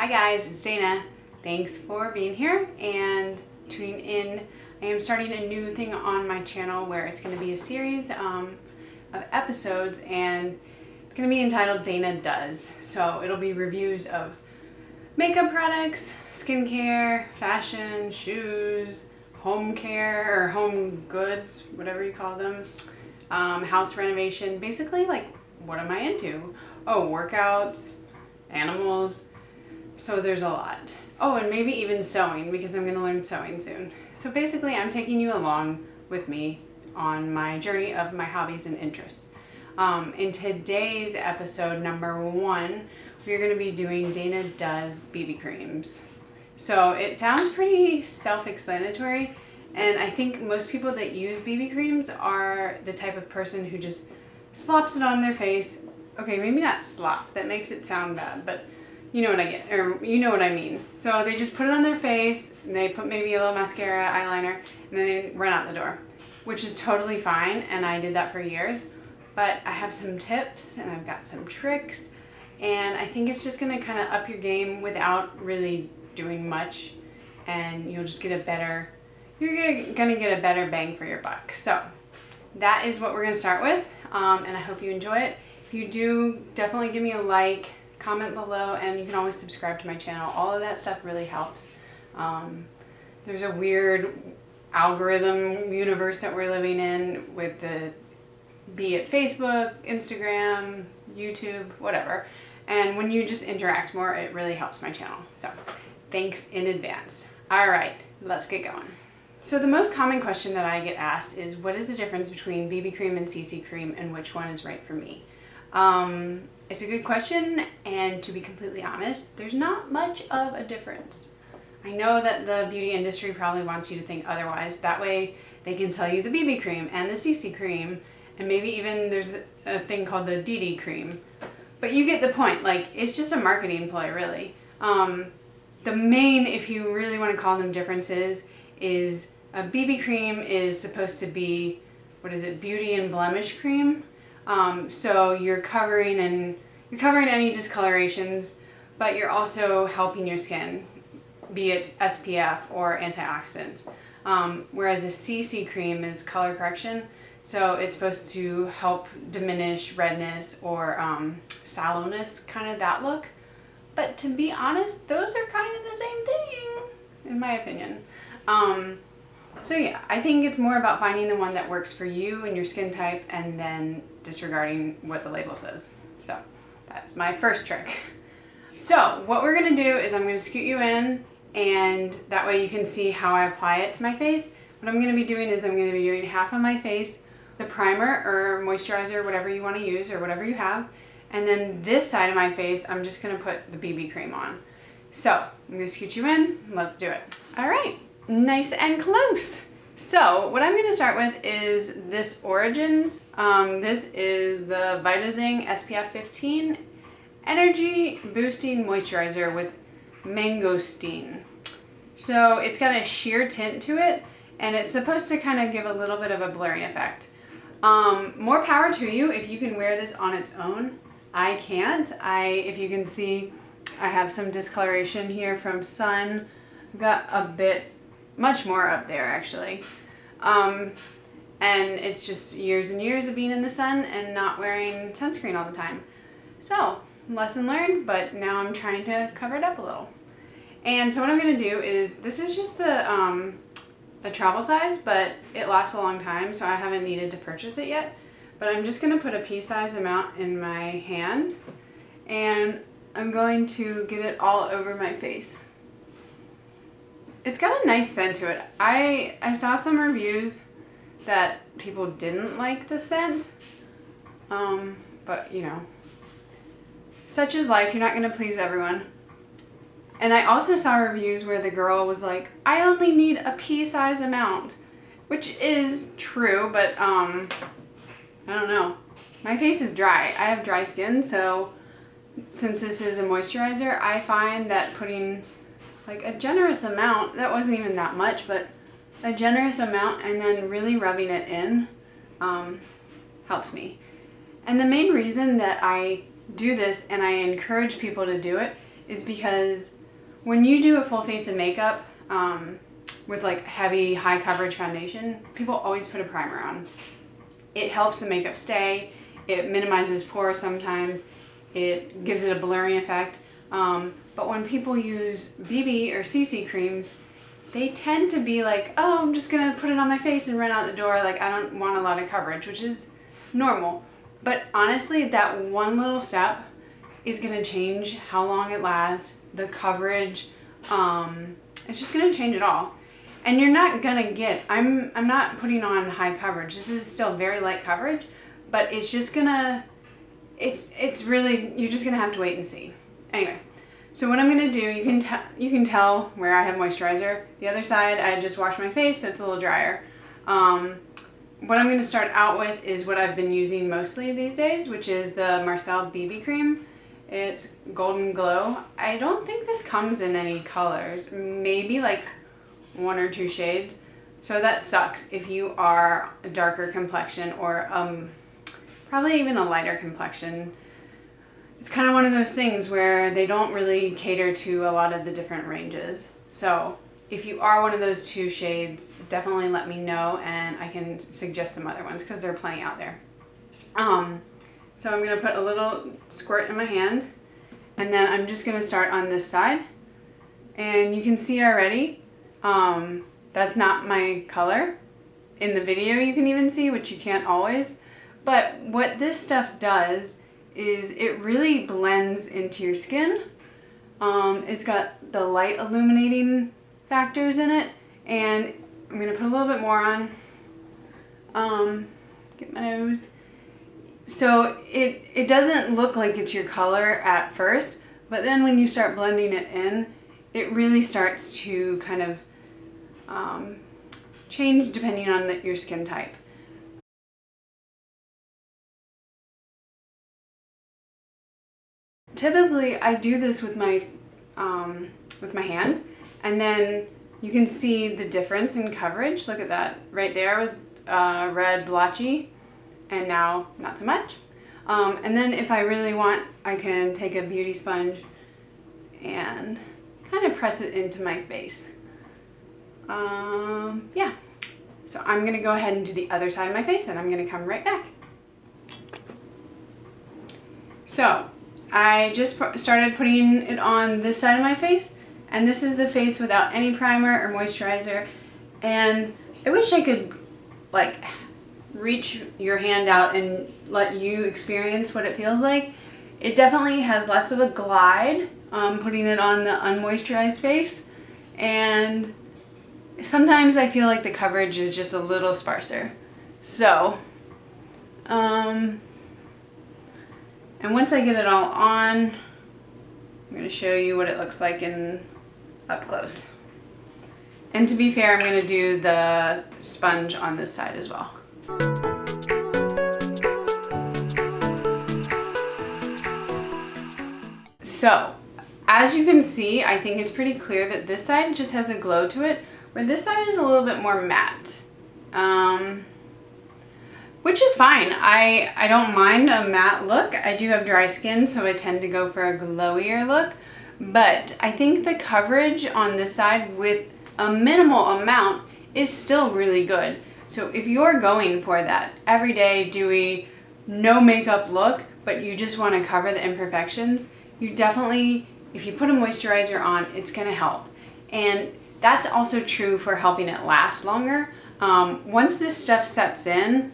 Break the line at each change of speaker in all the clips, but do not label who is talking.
Hi guys, it's Dana. Thanks for being here and tuning in. I am starting a new thing on my channel where it's going to be a series of episodes, and it's going to be entitled Dana Does. So it'll be reviews of makeup products, skincare, fashion, shoes, home care or home goods, whatever you call them, house renovation, basically like what am I into? Oh, workouts, animals. So there's a lot. Oh, and maybe even sewing, because I'm going to learn sewing soon. So basically I'm taking you along with me on my journey of my hobbies and interests. In today's episode, number 1, we're going to be doing Dana Does BB creams. So it sounds pretty self-explanatory, and I think most people that use BB creams are the type of person who just slops it on their face. Okay, maybe not slop, that makes it sound bad, but you know what I get, or you know what I mean. So they just put it on their face, and they put maybe a little mascara, eyeliner, and then they run out the door, which is totally fine, and I did that for years. But I have some tips, and I've got some tricks, and I think it's just gonna kind of up your game without really doing much, and you'll just get a better, gonna get a better bang for your buck. So that is what we're gonna start with, and I hope you enjoy it. If you do, definitely give me a like, comment below, and you can always subscribe to my channel. All of that stuff really helps. There's a weird algorithm universe that we're living in with be it Facebook, Instagram, YouTube, whatever. And when you just interact more, it really helps my channel. So thanks in advance. All right, let's get going. So the most common question that I get asked is, what is the difference between BB cream and CC cream, and which one is right for me? It's a good question, and to be completely honest, there's not much of a difference. I know that the beauty industry probably wants you to think otherwise. That way they can sell you the BB cream and the CC cream, and maybe even there's a thing called the DD cream. But you get the point. Like, it's just a marketing ploy, really. The main, if you really want to call them differences, is a BB cream is supposed to be, what is it, beauty and blemish cream. So you're covering any discolorations, but you're also helping your skin, be it SPF or antioxidants. Whereas a CC cream is color correction, so it's supposed to help diminish redness or sallowness, kind of that look. But to be honest, those are kind of the same thing, in my opinion. So yeah, I think it's more about finding the one that works for you and your skin type, and then disregarding what the label says. So that's my first trick. So what we're gonna do is I'm gonna scoot you in, and that way you can see how I apply it to my face. What I'm gonna be doing is I'm gonna be doing half of my face, the primer or moisturizer, whatever you wanna use or whatever you have. And then this side of my face, I'm just gonna put the BB cream on. So I'm gonna scoot you in, let's do it. All right. Nice and close. So what I'm going to start with is this Origins. This is the Vitazing SPF 15 Energy Boosting Moisturizer with Mangosteen. So it's got a sheer tint to it, and it's supposed to kind of give a little bit of a blurring effect. More power to you if you can wear this on its own. I can't. If you can see, I have some discoloration here from sun. I've got a bit much more up there actually, and it's just years and years of being in the sun and not wearing sunscreen all the time. So lesson learned, but now I'm trying to cover it up a little. And so what I'm going to do is, this is just the travel size, but it lasts a long time, so I haven't needed to purchase it yet. But I'm just going to put a pea-size amount in my hand, and I'm going to get it all over my face. It's got a nice scent to it. I saw some reviews that people didn't like the scent, but you know, such is life. You're not gonna please everyone. And I also saw reviews where the girl was like, I only need a pea-size amount, which is true, but I don't know. My face is dry. I have dry skin, so since this is a moisturizer, I find that putting like a generous amount, that wasn't even that much, but a generous amount, and then really rubbing it in helps me. And the main reason that I do this, and I encourage people to do it, is because when you do a full face of makeup with like heavy, high coverage foundation, people always put a primer on. It helps the makeup stay, it minimizes pores sometimes, it gives it a blurring effect. But when people use BB or CC creams, they tend to be like, oh, I'm just gonna put it on my face and run out the door. Like, I don't want a lot of coverage, which is normal. But honestly, that one little step is gonna change how long it lasts, the coverage. It's just gonna change it all. And you're not gonna get, I'm not putting on high coverage. This is still very light coverage, but it's just gonna, it's really, you're just gonna have to wait and see. Anyway, so what I'm gonna do, you can tell where I have moisturizer. The other side, I just washed my face, so it's a little drier. What I'm gonna start out with is what I've been using mostly these days, which is the Marcelle BB cream. It's Golden Glow. I don't think this comes in any colors, maybe like 1 or 2 shades. So that sucks if you are a darker complexion or probably even a lighter complexion. It's kind of one of those things where they don't really cater to a lot of the different ranges. So if you are one of those 2 shades, definitely let me know and I can suggest some other ones because there are plenty out there. So I'm gonna put a little squirt in my hand and then I'm just gonna start on this side. And you can see already, that's not my color. In the video you can even see, which you can't always. But what this stuff does is it really blends into your skin. It's got the light illuminating factors in it, and I'm gonna put a little bit more on. Get my nose. So it doesn't look like it's your color at first, but then when you start blending it in, it really starts to kind of change depending on your skin type. Typically, I do this with my hand, and then you can see the difference in coverage. Look at that. Right there was red blotchy, and now not so much. And then if I really want, I can take a beauty sponge and kind of press it into my face. Yeah. So I'm gonna go ahead and do the other side of my face, and I'm gonna come right back. So I just started putting it on this side of my face, and this is the face without any primer or moisturizer. And I wish I could like reach your hand out and let you experience what it feels like. It definitely has less of a glide putting it on the unmoisturized face, and sometimes I feel like the coverage is just a little sparser. So and once I get it all on, I'm going to show you what it looks like in up close. And to be fair, I'm going to do the sponge on this side as well. So, as you can see, I think it's pretty clear that this side just has a glow to it, where this side is a little bit more matte. Which is fine. I don't mind a matte look. I do have dry skin, so I tend to go for a glowier look. But I think the coverage on this side with a minimal amount is still really good. So if you're going for that everyday dewy, no makeup look, but you just want to cover the imperfections, you definitely, if you put a moisturizer on, it's going to help. And that's also true for helping it last longer. Once this stuff sets in,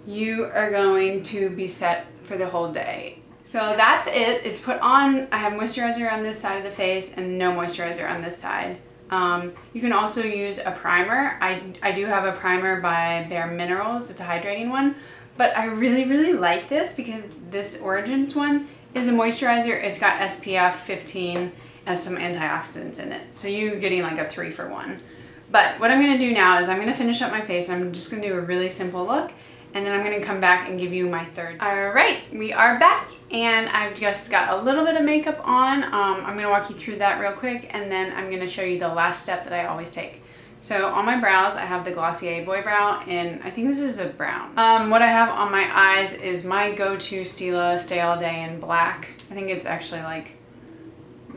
you are going to be set for the whole day. So that's it. It's put on. I have moisturizer on this side of the face and no moisturizer on this side. You can also use a primer. I do have a primer by Bare Minerals. It's a hydrating one. But I really, really like this because this Origins one is a moisturizer. It's got SPF 15 and some antioxidants in it. So you're getting like a 3-for-1. But what I'm going to do now is I'm going to finish up my face. I'm just going to do a really simple look. And then I'm going to come back and give you my third. All right, we are back, and I've just got a little bit of makeup on. I'm going to walk you through that real quick, and then I'm going to show you the last step that I always take. So on my brows, I have the Glossier Boy Brow, and I think this is a brown. What I have on my eyes is my go-to Stila Stay All Day in black. I think it's actually like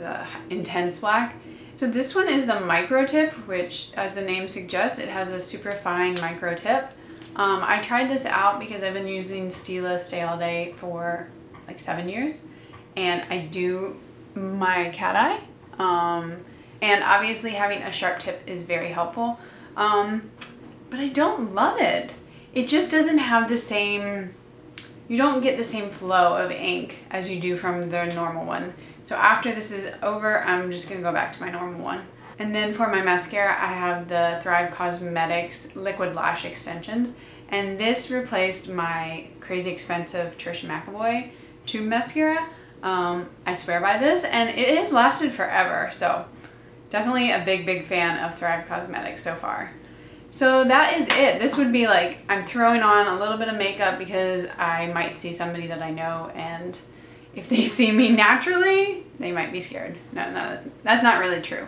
the intense black. So this one is the micro tip, which as the name suggests, it has a super fine micro tip. I tried this out because I've been using Stila Stay All Day for like 7 years, and I do my cat eye. And obviously having a sharp tip is very helpful, but I don't love it. It just doesn't have the same, you don't get the same flow of ink as you do from the normal one. So after this is over, I'm just gonna go back to my normal one. And then for my mascara, I have the Thrive Causemetics Liquid Lash Extensions. And this replaced my crazy expensive Trisha McAvoy tube mascara. I swear by this, and it has lasted forever. So definitely a big fan of Thrive Causemetics so far. So that is it. This would be like, I'm throwing on a little bit of makeup because I might see somebody that I know, and if they see me naturally, they might be scared. No, that's not really true.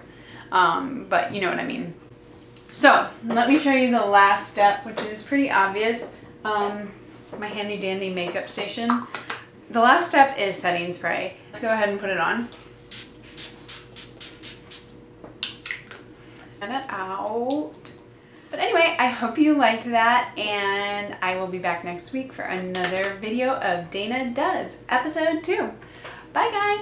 But you know what I mean. So let me show you the last step, which is pretty obvious. My handy dandy makeup station. The last step is setting spray. Let's go ahead and put it on. Get it out. But anyway, I hope you liked that, and I will be back next week for another video of Dana Does, episode 2. Bye guys!